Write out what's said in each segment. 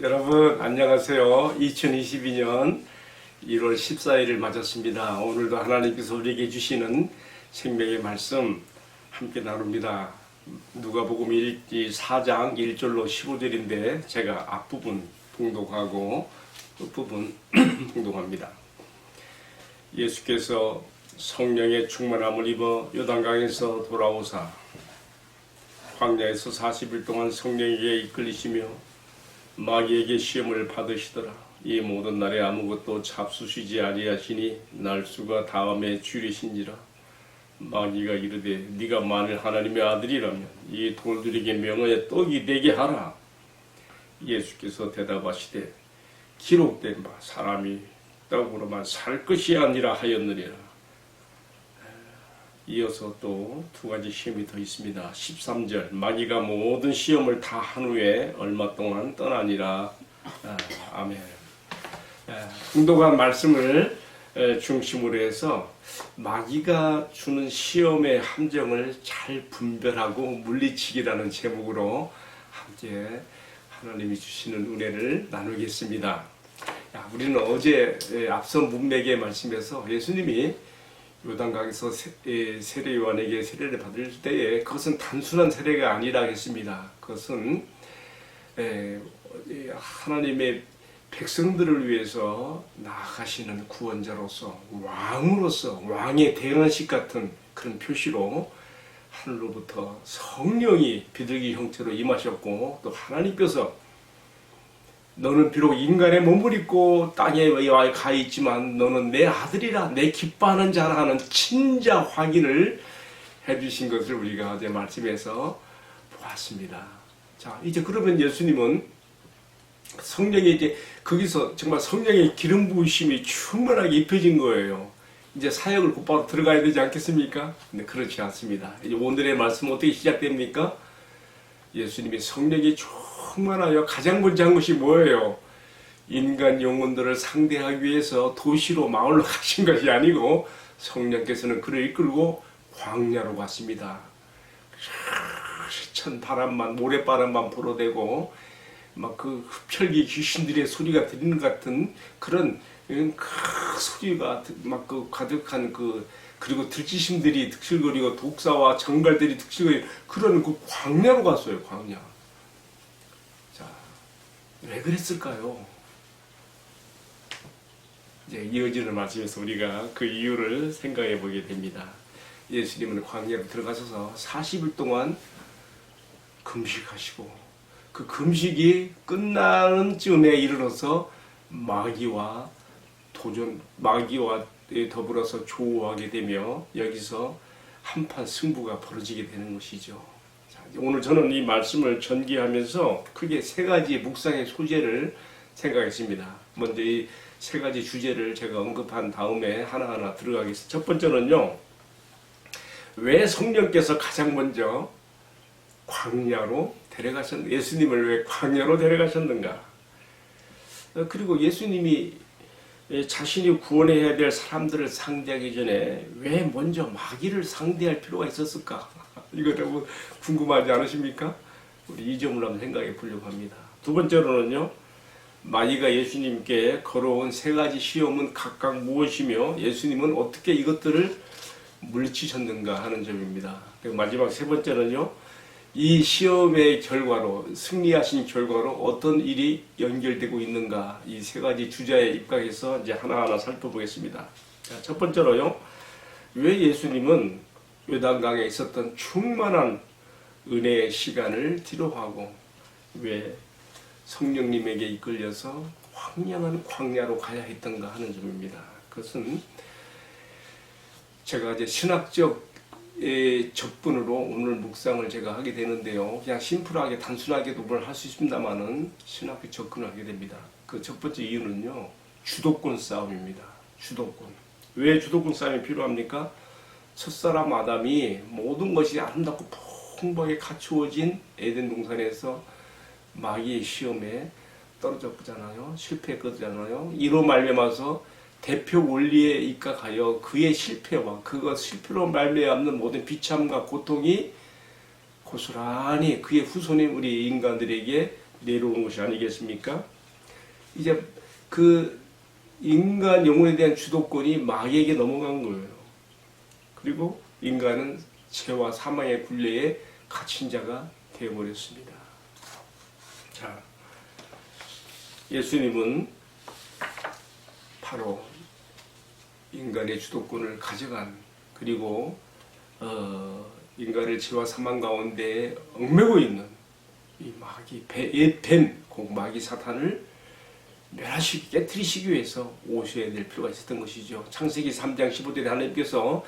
여러분 안녕하세요. 2022년 1월 14일을 맞았습니다. 오늘도 하나님께서 우리에게 주시는 생명의 말씀 함께 나눕니다. 누가복음 4장 1절로 15절인데 제가 앞부분 봉독하고 끝부분 봉독합니다. 예수께서 성령의 충만함을 입어 요단강에서 돌아오사 광야에서 40일 동안 성령에게 이끌리시며 마귀에게 시험을 받으시더라. 이 모든 날에 아무것도 잡수시지 아니하시니 날수가 다음에 줄이신지라. 마귀가 이르되 네가 만일 하나님의 아들이라면 이 돌들에게 명하여 떡이 되게 하라. 예수께서 대답하시되 기록된 바 사람이 떡으로만 살 것이 아니라 하였느니라. 이어서 또 두 가지 시험이 더 있습니다. 13절 마귀가 모든 시험을 다 한 후에 얼마 동안 떠나니라. 아멘. 공독한 말씀을 중심으로 해서 마귀가 주는 시험의 함정을 잘 분별하고 물리치기라는 제목으로 함께 하나님이 주시는 은혜를 나누겠습니다. 우리는 어제 앞선 문맥의 말씀에서 예수님이 요단강에서 세례 요한에게 세례를 받을 때에 그것은 단순한 세례가 아니라 했습니다. 그것은 하나님의 백성들을 위해서 나아가시는 구원자로서 왕으로서 왕의 대관식 같은 그런 표시로 하늘로부터 성령이 비둘기 형태로 임하셨고 또 하나님께서 너는 비록 인간의 몸을 입고 땅에 가 있지만 너는 내 아들이라 내 기뻐하는 자라 하는 친자 확인을 해주신 것을 우리가 어제 말씀에서 보았습니다. 자, 이제 그러면 예수님은 성령이 이제 거기서 정말 성령의 기름 부으심이 충만하게 입혀진 거예요. 이제 사역을 곧바로 들어가야 되지 않겠습니까? 근데 그렇지 않습니다. 이제 오늘의 말씀은 어떻게 시작됩니까? 예수님이 성령이 충만하여 가장 먼저 한 것이 뭐예요? 인간 영혼들을 상대하기 위해서 도시로 마을로 가신 것이 아니고 성령께서는 그를 이끌고 광야로 갔습니다. 천 바람만 모래바람만 불어대고 막 그 흡혈귀 귀신들의 소리가 들리는 것 같은 그런 소리가 막 그 가득한 그리고 들짐승들이 득실거리고 독사와 정갈들이 득실거리고 그런 그 광야로 갔어요. 광야. 자, 왜 그랬을까요? 이제 이어지는 말씀에서 우리가 그 이유를 생각해 보게 됩니다. 예수님은 광야로 들어가셔서 40일 동안 금식하시고 그 금식이 끝나는 쯤에 이르러서 마귀와 더불어서 조우하게 되며 여기서 한판 승부가 벌어지게 되는 것이죠. 자, 오늘 저는 이 말씀을 전개하면서 크게 세 가지 묵상의 소재를 생각했습니다. 먼저 이 세 가지 주제를 제가 언급한 다음에 하나하나 들어가겠습니다. 첫 번째는요, 왜 성령께서 가장 먼저 광야로 데려가셨는가? 예수님을 왜 광야로 데려가셨는가? 그리고 예수님이 자신이 구원해야 될 사람들을 상대하기 전에 왜 먼저 마귀를 상대할 필요가 있었을까? 이거 너무 궁금하지 않으십니까? 우리 이 점을 한번 생각해 보려고 합니다. 두 번째로는요, 마귀가 예수님께 걸어온 세 가지 시험은 각각 무엇이며 예수님은 어떻게 이것들을 물리치셨는가 하는 점입니다. 그리고 마지막 세 번째는요, 이 시험의 결과로 승리하신 결과로 어떤 일이 연결되고 있는가, 이 세 가지 주제에 입각해서 이제 하나하나 살펴보겠습니다. 자, 첫 번째로요, 왜 예수님은 요단강에 있었던 충만한 은혜의 시간을 뒤로하고 왜 성령님에게 이끌려서 황량한 광야로 가야 했던가 하는 점입니다. 그것은 제가 이제 신학적 접근으로 오늘 묵상을 제가 하게 되는데요. 그냥 심플하게 단순하게도 뭘 할 수 있습니다만은 신학적 접근을 하게 됩니다. 그 첫 번째 이유는요, 주도권 싸움입니다. 주도권. 왜 주도권 싸움이 필요합니까? 첫사람 아담이 모든 것이 아름답고 풍부하게 갖추어진 에덴 동산에서 마귀의 시험에 떨어졌잖아요. 실패했거든요. 이로 말미암아서 대표 원리에 입각하여 그의 실패와 그것 실패로 말미암는 모든 비참과 고통이 고스란히 그의 후손인 우리 인간들에게 내려오는 것이 아니겠습니까? 이제 그 인간 영혼에 대한 주도권이 마귀에게 넘어간 거예요. 그리고 인간은 죄와 사망의 굴레에 갇힌 자가 되어버렸습니다. 자, 예수님은 바로 인간의 주도권을 가져간, 그리고 인간을 죄와 사망 가운데 얽매고 있는 이 마귀, 뱀, 마귀 사탄을 멸하시기, 깨뜨리시기 위해서 오셔야 될 필요가 있었던 것이죠. 창세기 3장 15절에 하나님께서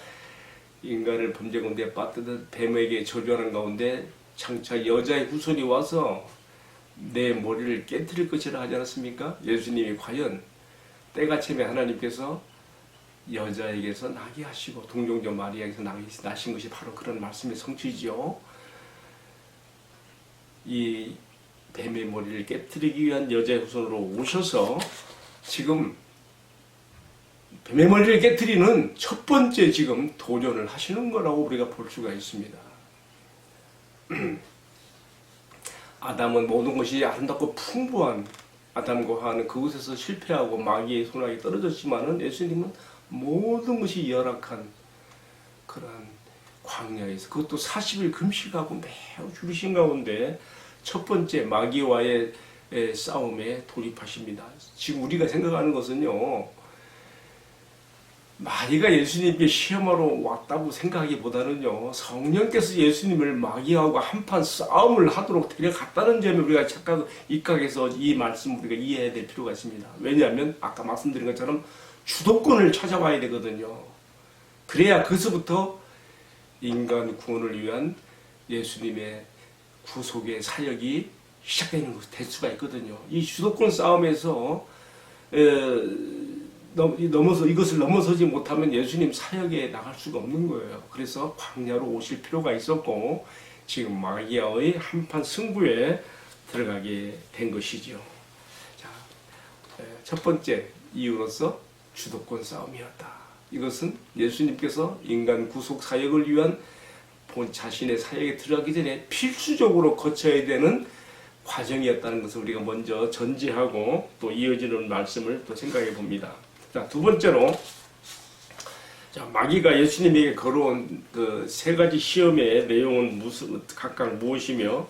인간을 범죄 가운데 빠뜨듯 뱀에게 저주하는 가운데 장차 여자의 후손이 와서 내 머리를 깨뜨릴 것이라 하지 않았습니까? 예수님이 과연 때가침에 하나님께서 여자에게서 나게 하시고 동정녀 마리아에게서 나신 것이 바로 그런 말씀의 성취지요. 이 뱀의 머리를 깨뜨리기 위한 여자의 후손으로 오셔서 지금 뱀의 머리를 깨뜨리는 첫 번째 지금 도전을 하시는 거라고 우리가 볼 수가 있습니다. 아담은 모든 것이 아름답고 풍부한 아담과 하와는 그곳에서 실패하고 마귀의 손아에 떨어졌지만은 예수님은 모든 것이 열악한 그런 광야에서, 그것도 40일 금식하고 매우 줄이신 가운데 첫 번째 마귀와의 싸움에 돌입하십니다. 지금 우리가 생각하는 것은요, 마귀가 예수님께 시험하러 왔다고 생각하기보다는요, 성령께서 예수님을 마귀하고 한판 싸움을 하도록 데려갔다는 점에 우리가 착각, 입각해서 이 말씀 우리가 이해해야 될 필요가 있습니다. 왜냐하면 아까 말씀드린 것처럼 주도권을 찾아와야 되거든요. 그래야 그것부터 인간 구원을 위한 예수님의 구속의 사역이 시작되는 것, 될 수가 있거든요. 이 주도권 싸움에서 이것을 넘어서지 못하면 예수님 사역에 나갈 수가 없는 거예요. 그래서 광야로 오실 필요가 있었고 지금 마귀와의 한판 승부에 들어가게 된 것이죠. 자, 첫 번째 이유로서 주도권 싸움이었다. 이것은 예수님께서 인간 구속 사역을 위한 본 자신의 사역에 들어가기 전에 필수적으로 거쳐야 되는 과정이었다는 것을 우리가 먼저 전제하고 또 이어지는 말씀을 또 생각해 봅니다. 자, 두 번째로, 자, 마귀가 예수님에게 걸어온 그 세 가지 시험의 내용은 각각 무엇이며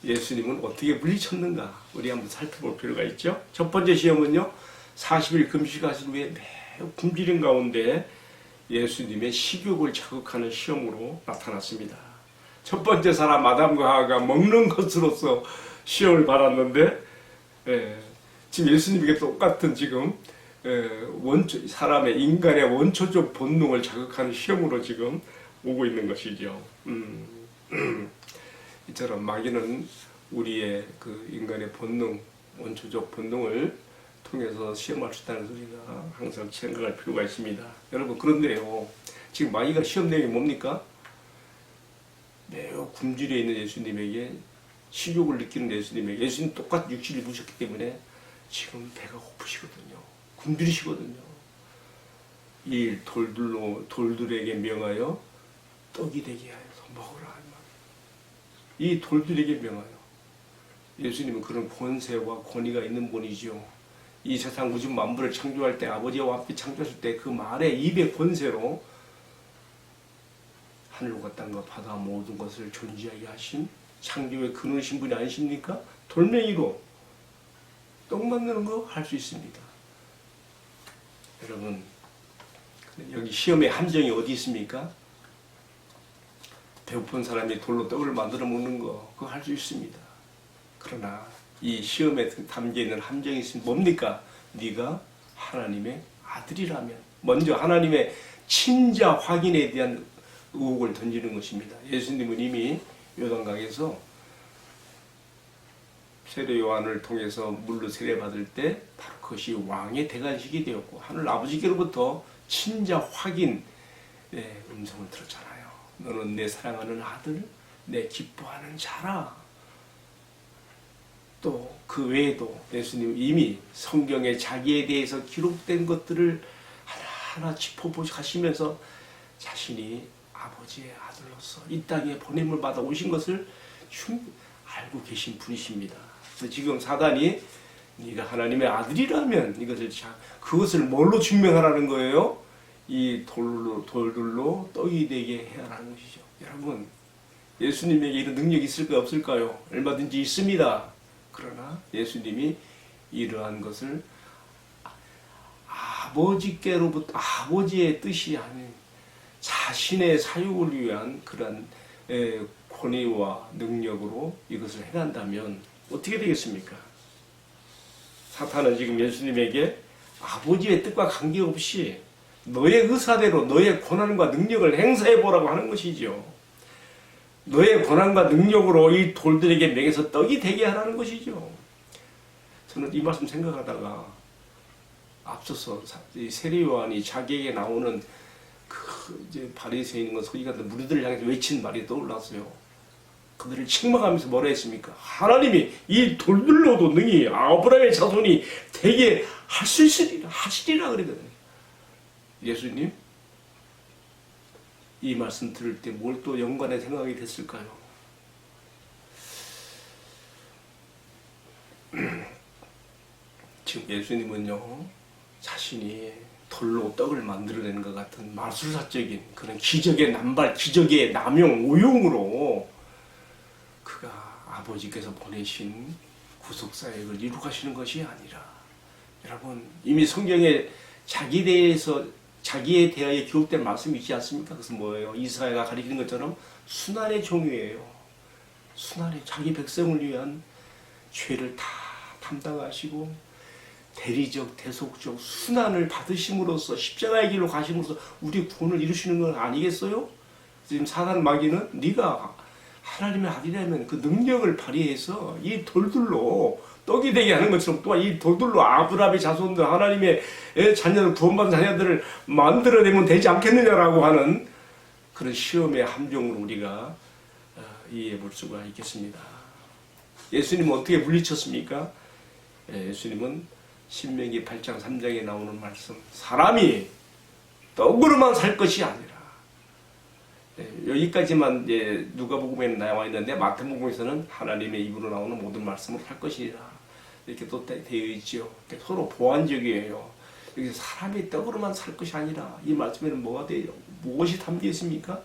예수님은 어떻게 물리쳤는가 우리 한번 살펴볼 필요가 있죠. 첫 번째 시험은요, 40일 금식하신 후에 매우 굶주린 가운데 예수님의 식욕을 자극하는 시험으로 나타났습니다. 첫 번째 사람 아담과 하와가 먹는 것으로서 시험을 받았는데, 지금 예수님에게 똑같은 지금 사람의 인간의 원초적 본능을 자극하는 시험으로 지금 오고 있는 것이죠. 이처럼 마귀는 우리의 그 인간의 본능, 원초적 본능을 통해서 시험할 수 있다는 소리가 항상 생각할 필요가 있습니다. 여러분, 그런데요, 지금 마귀가 시험 내용이 뭡니까? 매우 굶주려 있는 예수님에게, 식욕을 느끼는 예수님에게, 예수님 똑같이 육신을 입으셨기 때문에 지금 배가 고프시거든요. 굶주리시거든요. 이 돌들에게 명하여 떡이 되게 하여서 먹으라. 이 돌들에게 명하여. 예수님은 그런 권세와 권위가 있는 분이지요. 이 세상 우주 만물을 창조할 때, 아버지와 함께 창조하실 때 그 말의 입의 권세로 하늘과 땅과 바다 모든 것을 존재하게 하신 창조의 근원이신 분이 아니십니까? 돌멩이로 떡 만드는 거 할 수 있습니다. 여러분, 여기 시험의 함정이 어디 있습니까? 배고픈 사람이 돌로 떡을 만들어 먹는 거, 그거 할 수 있습니다. 그러나 이 시험에 담겨있는 함정이 있으면 뭡니까? 네가 하나님의 아들이라면. 먼저 하나님의 친자 확인에 대한 의혹을 던지는 것입니다. 예수님은 이미 요단강에서 세례 요한을 통해서 물로 세례받을 때 바로 그것이 왕의 대관식이 되었고 하늘 아버지께로부터 친자 확인 음성을 들었잖아요. 너는 내 사랑하는 아들, 내 기뻐하는 자라. 또 그 외에도 예수님 이미 성경에 자기에 대해서 기록된 것들을 하나하나 짚어보시면서 자신이 아버지의 아들로서 이 땅에 보냄을 받아 오신 것을 알고 계신 분이십니다. 지금 사단이 네가 하나님의 아들이라면 이것을 그것을 뭘로 증명하라는 거예요? 이 돌들로 떡이 되게 해라는 것이죠. 여러분, 예수님에게 이런 능력이 있을까요? 없을까요? 얼마든지 있습니다. 그러나 예수님이 이러한 것을 아버지께로부터 아버지의 뜻이 아닌 자신의 사육을 위한 그런 권위와 능력으로 이것을 행한다면 어떻게 되겠습니까? 사탄은 지금 예수님에게 아버지의 뜻과 관계없이 너의 의사대로 너의 권한과 능력을 행사해보라고 하는 것이죠. 너의 권한과 능력으로 이 돌들에게 먹여서 떡이 되게 하라는 것이죠. 저는 이 말씀 생각하다가 앞서서 세례 요한이 자기에게 나오는 그 이제 바리새인과 서기 같은 무리들을 향해서 외친 말이 떠올랐어요. 그들을 책망하면서 뭐라 했습니까? 하나님이 이 돌들로도 능히 아브라함의 자손이 되게 할 수 있으리라 하시리라 그러거든요. 예수님 이 말씀 들을 때 뭘 또 연관의 생각이 됐을까요? 지금 예수님은요 자신이 돌로 떡을 만들어내는 것 같은 마술사적인 그런 기적의 남발, 기적의 남용, 오용으로 그가 아버지께서 보내신 구속사역을 이루가시는 것이 아니라, 여러분 이미 성경에 자기에 대하여 기록된 말씀이 있지 않습니까? 그것은 뭐예요? 이사야가 가리키는 것처럼 순환의 종이에요. 순환의 자기 백성을 위한 죄를 다 담당하시고 대리적, 대속적 순환을 받으심으로써 십자가의 길로 가심으로써 우리 구원을 이루시는 건 아니겠어요? 지금 사단 마귀는 네가 하나님의 아들이라면 그 능력을 발휘해서 이 돌들로 떡이 되게 하는 것처럼 또한 이 돌들로 아브라함의 자손들, 하나님의 자녀들, 구원받은 자녀들을 만들어내면 되지 않겠느냐라고 하는 그런 시험의 함정으로 우리가 이해해 볼 수가 있겠습니다. 예수님은 어떻게 물리쳤습니까? 예수님은 신명기 8장 3장에 나오는 말씀, 사람이 떡으로만 살 것이 아니라, 여기까지만 이제 누가복음에 나와 있는데 마태복음에서는 하나님의 입으로 나오는 모든 말씀을 할 것이라 이렇게 또 되어 있죠. 서로 보완적이에요. 여기서 사람이 떡으로만 살 것이 아니라 이 말씀에는 뭐가 돼요? 무엇이 담겨 있습니까?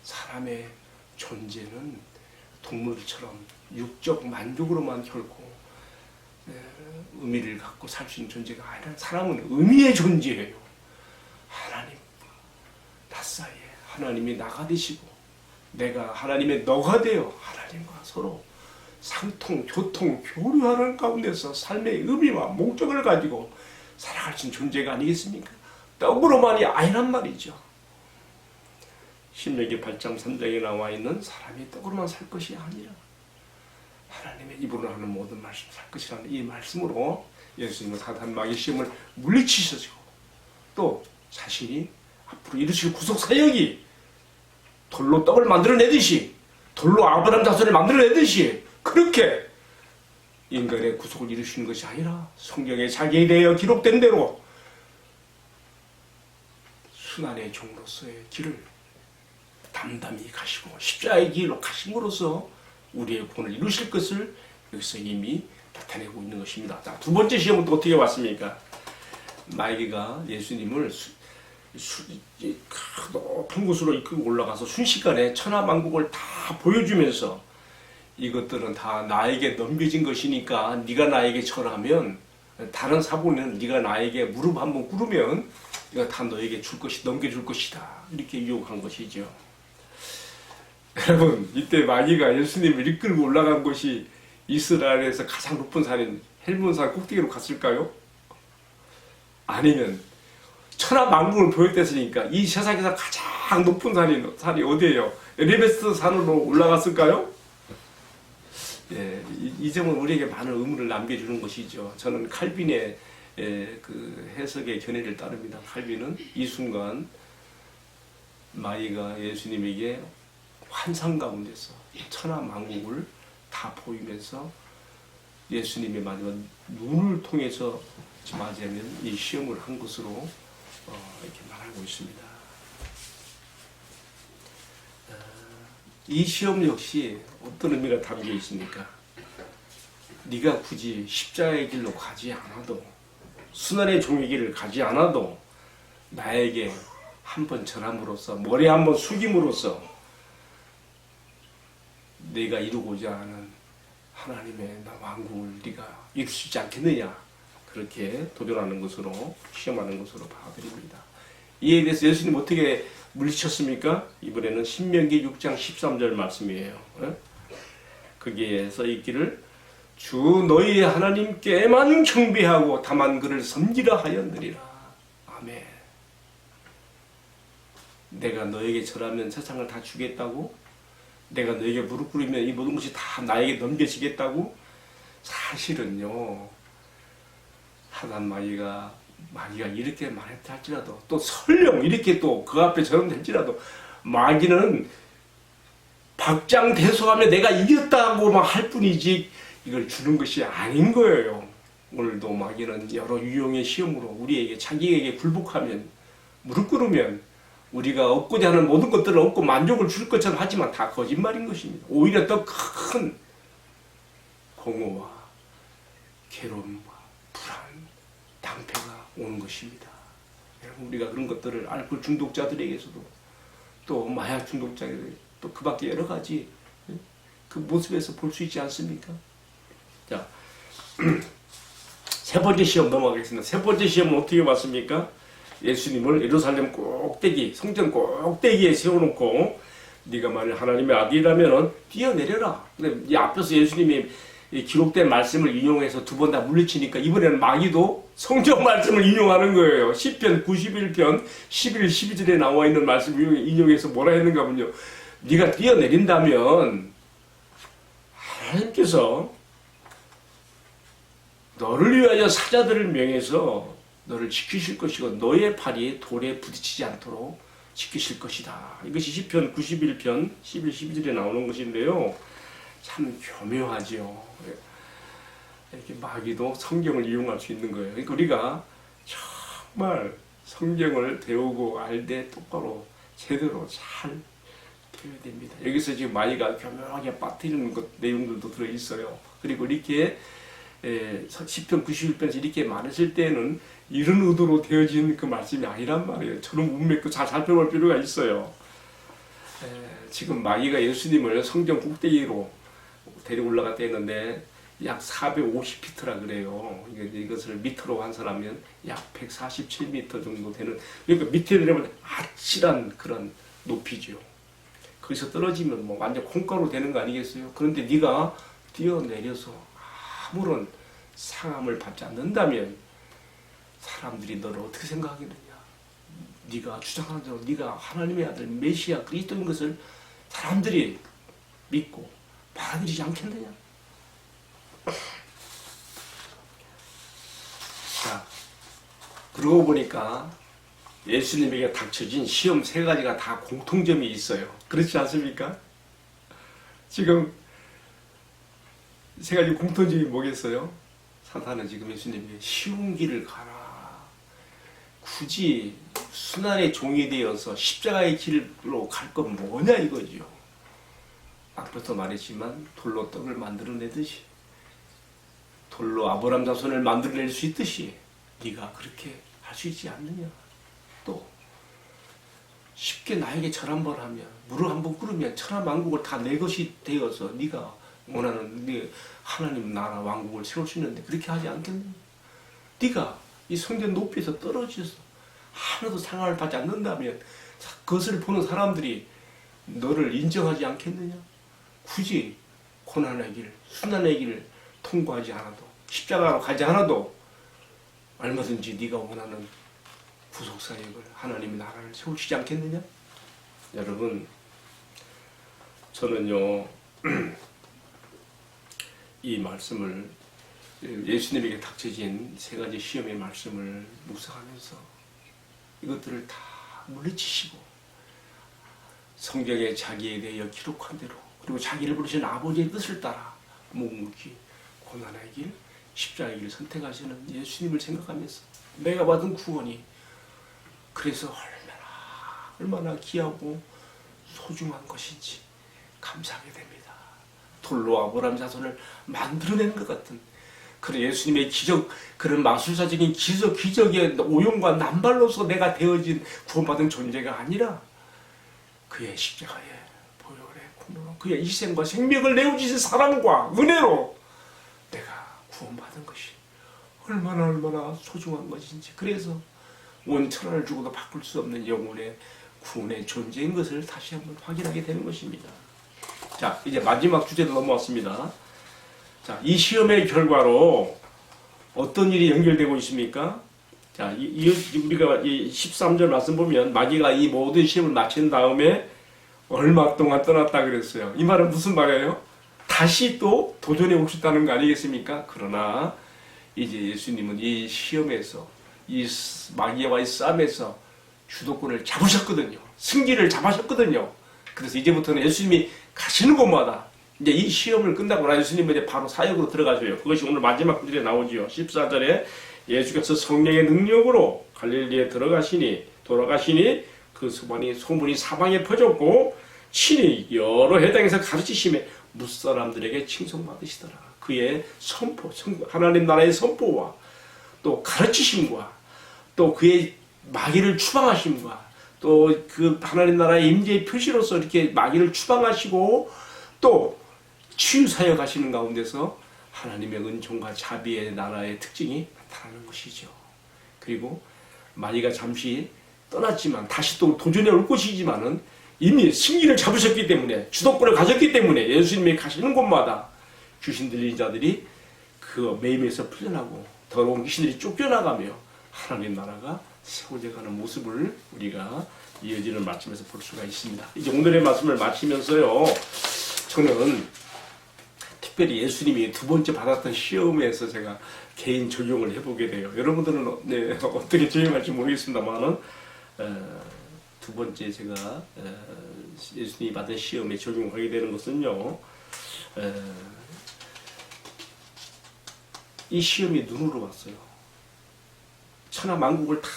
사람의 존재는 동물처럼 육적 만족으로만 결코 의미를 갖고 살 수 있는 존재가 아니라 사람은 의미의 존재예요. 하나님과 나 사이에 하나님이 나가 되시고 내가 하나님의 너가 되어 하나님과 서로 상통, 교통, 교류하는 가운데서 삶의 의미와 목적을 가지고 살아갈 수 있는 존재가 아니겠습니까? 떡으로만이 아니란 말이죠. 신명기 8장 3장에 나와 있는 사람이 떡으로만 살 것이 아니라 하나님의 입으로 하는 모든 말씀 살 것이라는 이 말씀으로 예수님은 사단 마귀 시험을 물리치셔지고 또 자신이 앞으로 이루실 구속 사역이 돌로 떡을 만들어내듯이 돌로 아브라함 자손을 만들어내듯이 그렇게 인간의 구속을 이루시는 것이 아니라 성경에 자기에 대하여 기록된 대로 순환의 종으로서의 길을 담담히 가시고 십자가의 길로 가심으로써 우리의 구원을 이루실 것을 여기서 이미 나타내고 있는 것입니다. 자, 두 번째 시험은 또 어떻게 왔습니까? 마귀가 예수님을 높은 곳으로 이끌고 올라가서 순식간에 천하만국을 다 보여주면서 이것들은 다 나에게 넘겨진 것이니까 네가 나에게 절하면 다른 사본에는 네가 나에게 무릎 한번 꿇으면 이거 다 너에게 줄 것이 넘겨줄 것이다 이렇게 유혹한 것이죠. 여러분 이때 마귀가 예수님을 이끌고 올라간 곳이 이스라엘에서 가장 높은 산인 헬몬산 꼭대기로 갔을까요? 아니면 천하만국을 보였댔으니까 이 세상에서 가장 높은 산이 어디예요? 에베레스트 산으로 올라갔을까요? 예, 이 점은 우리에게 많은 의문을 남겨주는 것이죠. 저는 칼빈의 그 해석의 견해를 따릅니다. 칼빈은 이 순간 마귀가 예수님에게 환상 가운데서 천하만국을 다 보이면서 예수님의 마지막 눈을 통해서 맞이하면 이 시험을 한 것으로 이렇게 말하고 있습니다. 이 시험 역시 어떤 의미가 담겨 있습니까? 네가 굳이 십자가의 길로 가지 않아도, 순환의 종의 길을 가지 않아도 나에게 한번 절함으로써, 머리 한번 숙임으로써 네가 이루고자 하는 하나님의 왕국을 네가 이룰 수 있지 않겠느냐, 그렇게 도전하는 것으로, 시험하는 것으로 봐드립니다. 이에 대해서 예수님 어떻게 물리쳤습니까? 이번에는 신명기 6장 13절 말씀이에요. 거기에 써 있기를 주 너희 하나님께만 경배하고 다만 그를 섬기라 하였느니라. 아멘. 내가 너에게 절하면 세상을 다 주겠다고? 내가 너에게 무릎 꿇으면 이 모든 것이 다 나에게 넘겨지겠다고? 사실은요, 하단 마귀가 이렇게 말했다 할지라도, 또 설령 이렇게 또 그 앞에 절하할지라도, 마귀는 박장대소하며 내가 이겼다고만 할 뿐이지 이걸 주는 것이 아닌 거예요. 오늘도 마귀는 여러 유형의 시험으로 우리에게, 자기에게 굴복하면, 무릎 꿇으면 우리가 얻고자 하는 모든 것들을 얻고 만족을 줄 것처럼 하지만 다 거짓말인 것입니다. 오히려 더 큰 공허와 괴로움과 불안, 낭패가 오는 것입니다. 여러분, 우리가 그런 것들을 알코올 중독자들에게서도, 또 마약 중독자들, 또 그 밖에 여러 가지 그 모습에서 볼 수 있지 않습니까? 자, 세 번째 시험 넘어가겠습니다. 세 번째 시험은 어떻게 봤습니까? 예수님을 예루살렘 꼭대기, 성전 꼭대기에 세워놓고 네가 만일 하나님의 아들이라면 뛰어내려라. 근데 이 앞에서 예수님이 이 기록된 말씀을 인용해서 두 번 다 물리치니까 이번에는 마귀도 성경 말씀을 인용하는 거예요. 시편 91편 11, 12절에 나와 있는 말씀을 인용해서 뭐라 했는가 하면요, 네가 뛰어내린다면 하나님께서 너를 위하여 사자들을 명해서 너를 지키실 것이고 너의 팔이 돌에 부딪히지 않도록 지키실 것이다. 이것이 시편 91편 11, 12절에 나오는 것인데요. 참 교묘하죠. 이렇게 마귀도 성경을 이용할 수 있는 거예요. 그러니까 우리가 정말 성경을 배우고 알되 똑바로 제대로 잘 배워야 됩니다. 여기서 지금 마귀가 교묘하게 빠뜨리는 것 내용들도 들어있어요. 그리고 이렇게 시편 91편에서 이렇게 말했을 때는 이런 의도로 되어진 그 말씀이 아니란 말이에요. 저는 문맥도 잘 살펴볼 필요가 있어요. 지금 마귀가 예수님을 성전 꼭대기로 데리고 올라갔다 했는데 약 450피트라 그래요. 이것을 미터로 환산하면 약 147m 정도 되는, 그러니까 밑에 내려면 아찔한 그런 높이죠. 거기서 떨어지면 뭐 완전 콩가루 되는 거 아니겠어요? 그런데 네가 뛰어내려서 아무런 상함을 받지 않는다면 사람들이 너를 어떻게 생각하겠느냐? 네가 주장하는 대로 네가 하나님의 아들 메시아 그리스도인 것을 사람들이 믿고 받아들이지 않겠느냐? 자, 그러고 보니까 예수님에게 닥쳐진 시험 세 가지가 다 공통점이 있어요. 그렇지 않습니까? 지금 세 가지 공통점이 뭐겠어요? 사탄은 지금 예수님에게 쉬운 길을 가라, 굳이 순환의 종이 되어서 십자가의 길로 갈 건 뭐냐 이거죠. 앞부터 말했지만 돌로 떡을 만들어내듯이, 돌로 아브라함 자손을 만들어낼 수 있듯이 네가 그렇게 할 수 있지 않느냐. 또 쉽게 나에게 절 한번 하면, 무릎 한번 꿇으면 천하만국을 다 내 것이 되어서 네가 원하는 네 하나님 나라 왕국을 세울 수 있는데 그렇게 하지 않겠느냐. 네가 이 성전 높이에서 떨어져서 하나도 상함을 받지 않는다면 그것을 보는 사람들이 너를 인정하지 않겠느냐. 굳이 고난의 길, 순환의 길을 통과하지 않아도, 십자가로 가지 않아도 얼마든지 네가 원하는 구속사역을, 하나님의 나라를 세우시지 않겠느냐. 여러분, 저는요 이 말씀을, 예수님에게 닥쳐진 세 가지 시험의 말씀을 묵상하면서 이것들을 다 물리치시고 성경에 자기에 대하여 기록한 대로, 그리고 자기를 부르신 아버지의 뜻을 따라 묵묵히 고난의 길, 십자가의 길을 선택하시는 예수님을 생각하면서 내가 받은 구원이 그래서 얼마나 귀하고 소중한 것인지 감사하게 됩니다. 돌로 아브라함 자손을 만들어낸 것 같은 그런 예수님의 기적, 그런 마술사적인 기적의 오용과 남발로서 내가 되어진 구원받은 존재가 아니라 그의 십자가에 보혈의 군으로 그의 희생과 생명을 내어주신 사랑과 은혜로 내가 구원받은 것이 얼마나 소중한 것인지, 그래서 온 천하를 주고도 바꿀 수 없는 영혼의 구원의 존재인 것을 다시 한번 확인하게 되는 것입니다. 자, 이제 마지막 주제로 넘어왔습니다. 자, 이 시험의 결과로 어떤 일이 연결되고 있습니까? 자, 우리가 이 13절 말씀 보면 마귀가 이 모든 시험을 마친 다음에 얼마 동안 떠났다 그랬어요. 이 말은 무슨 말이에요? 다시 또 도전해 오고 싶다는 거 아니겠습니까? 그러나 이제 예수님은 이 시험에서, 이 마귀와의 싸움에서 주도권을 잡으셨거든요. 승기를 잡으셨거든요. 그래서 이제부터는 예수님이 가시는 곳마다 이제 이 시험을 끝나고 나 예수님은 이제 바로 사역으로 들어가셔요. 그것이 오늘 마지막 구절에 나오지요. 14절에 예수께서 성령의 능력으로 갈릴리에 돌아가시니 그 소문이 사방에 퍼졌고 친히 여러 해당에서 가르치심에 무사람들에게 칭송받으시더라. 그의 선포, 하나님 나라의 선포와 또 가르치심과 또 그의 마귀를 추방하심과 또 그 하나님 나라의 임재의 표시로서 이렇게 마귀를 추방하시고 또 치유사역 하시는 가운데서 하나님의 은총과 자비의 나라의 특징이 나타나는 것이죠. 그리고 마귀가 잠시 떠났지만 다시 또 도전해 올 것이지만은 이미 승리를 잡으셨기 때문에, 주도권을 가졌기 때문에 예수님이 가시는 곳마다 귀신 들린 자들이 그 매임에서 풀려나고 더러운 귀신들이 쫓겨나가며 하나님 나라가 세워져 가는 모습을 우리가 이어지는 말씀에서 볼 수가 있습니다. 이제 오늘의 말씀을 마치면서요, 저는 특별히 예수님이 두 번째 받았던 시험에서 제가 개인 적용을 해보게 돼요. 여러분들은 어떻게 적용할지 모르겠습니다만은 두 번째 제가 예수님이 받은 시험에 적용하게 되는 것은요, 이 시험이 눈으로 왔어요. 천하 만국을 다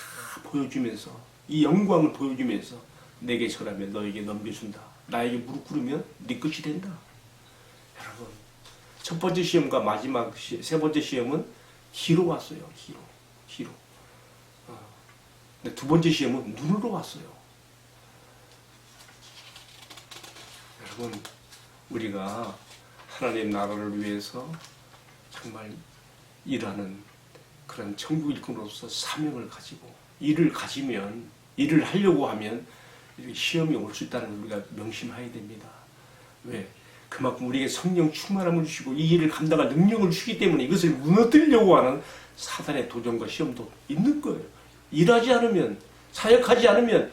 보여주면서, 이 영광을 보여주면서 내게 절하면 너에게 넘겨준다. 나에게 무릎 꿇으면 네 것이 된다. 여러분, 첫 번째 시험과 마지막 세 번째 시험은 귀로 왔어요. 귀로. 근데 두 번째 시험은 눈으로 왔어요. 여러분, 우리가 하나님 나라를 위해서 정말 일하는 그런 천국 일꾼으로서 사명을 가지고 일을 하려고 하면 시험이 올 수 있다는 걸 우리가 명심해야 됩니다. 왜? 그만큼 우리에게 성령 충만함을 주시고 이 일을 감당할 능력을 주기 때문에 이것을 무너뜨리려고 하는 사단의 도전과 시험도 있는 거예요. 일하지 않으면, 사역하지 않으면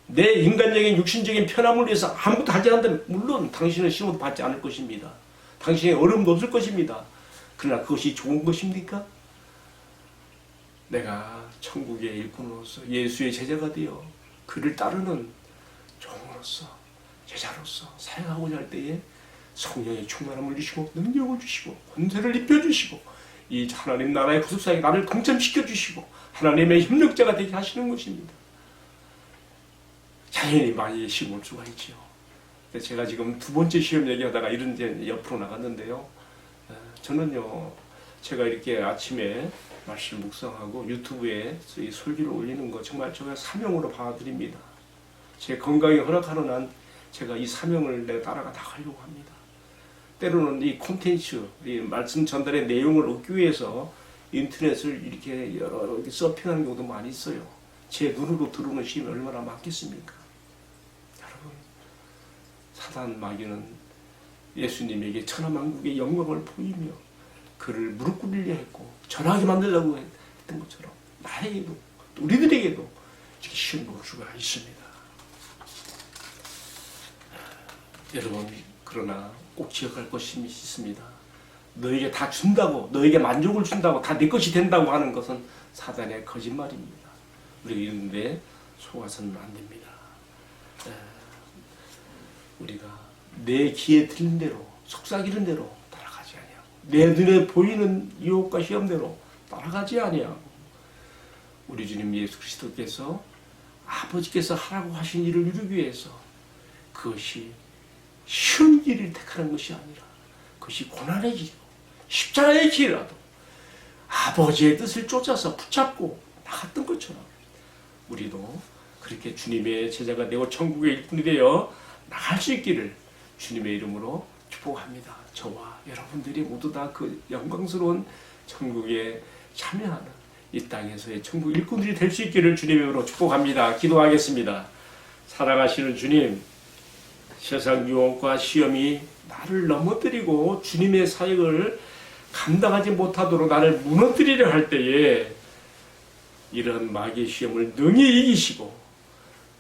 내 인간적인 육신적인 편함을 위해서 아무것도 하지 않는다면 물론 당신은 시험도 받지 않을 것입니다. 당신의 어려움도 없을 것입니다. 그러나 그것이 좋은 것입니까? 내가 천국의 일꾼으로서 예수의 제자가 되어 그를 따르는 종으로서, 제자로서 사역하고자 할 때에 성령의 충만함을 주시고 능력을 주시고 권세를 입혀주시고 이 하나님 나라의 구속사에 나를 동참시켜주시고 하나님의 협력자가 되게 하시는 것입니다. 당연히 많이 시험 올 수가 있죠. 제가 지금 두 번째 시험 얘기하다가 이런 데 옆으로 나갔는데요. 저는요, 제가 이렇게 아침에 말씀 묵상하고 유튜브에 설교를 올리는 거 정말 제가 사명으로 봐드립니다. 제 건강이 허락하는 한 제가 이 사명을 내가 따라가 나가려고 합니다. 때로는 이 콘텐츠, 이 말씀 전달의 내용을 얻기 위해서 인터넷을 이렇게 여러 서핑하는 경우도 많이 있어요. 제 눈으로 들어오는 시험이 얼마나 많겠습니까? 여러분, 사단 마귀는 예수님에게 천하만국의 영광을 보이며 그를 무릎 꿇리려 했고 전하게 만들려고 했던 것처럼 나에게도 우리들에게도 이렇게 시험이 올 수가 있습니다. 여러분, 그러나 꼭 기억할 것이 있습니다. 너에게 다 준다고, 너에게 만족을 준다고, 다 내 것이 된다고 하는 것은 사단의 거짓말입니다. 우리가 이런데 속아서는 안 됩니다. 우리가 내 귀에 들린 대로, 속삭이는 대로 따라가지 아니하고, 내 눈에 보이는 유혹과 시험대로 따라가지 아니하고, 우리 주님 예수 그리스도께서 아버지께서 하라고 하신 일을 이루기 위해서 그것이 쉬운 길을 택하는 것이 아니라 그것이 고난의 길, 십자가의 길이라도 아버지의 뜻을 쫓아서 붙잡고 나갔던 것처럼 우리도 그렇게 주님의 제자가 되고 천국의 일꾼이 되어 나갈 수 있기를 주님의 이름으로 축복합니다. 저와 여러분들이 모두 다 그 영광스러운 천국에 참여하는 이 땅에서의 천국 일꾼들이 될 수 있기를 주님의 이름으로 축복합니다. 기도하겠습니다. 사랑하시는 주님, 세상 유혹과 시험이 나를 넘어뜨리고 주님의 사역을 감당하지 못하도록 나를 무너뜨리려 할 때에 이런 마귀의 시험을 능히 이기시고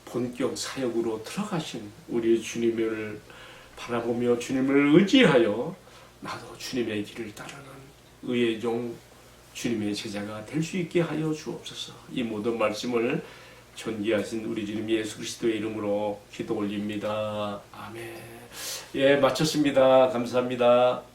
본격 사역으로 들어가신 우리 주님을 바라보며 주님을 의지하여 나도 주님의 길을 따르는 의의 종 주님의 제자가 될 수 있게 하여 주옵소서. 이 모든 말씀을 존귀하신 우리 주님 예수 그리스도의 이름으로 기도 올립니다. 아멘. 예, 마쳤습니다. 감사합니다.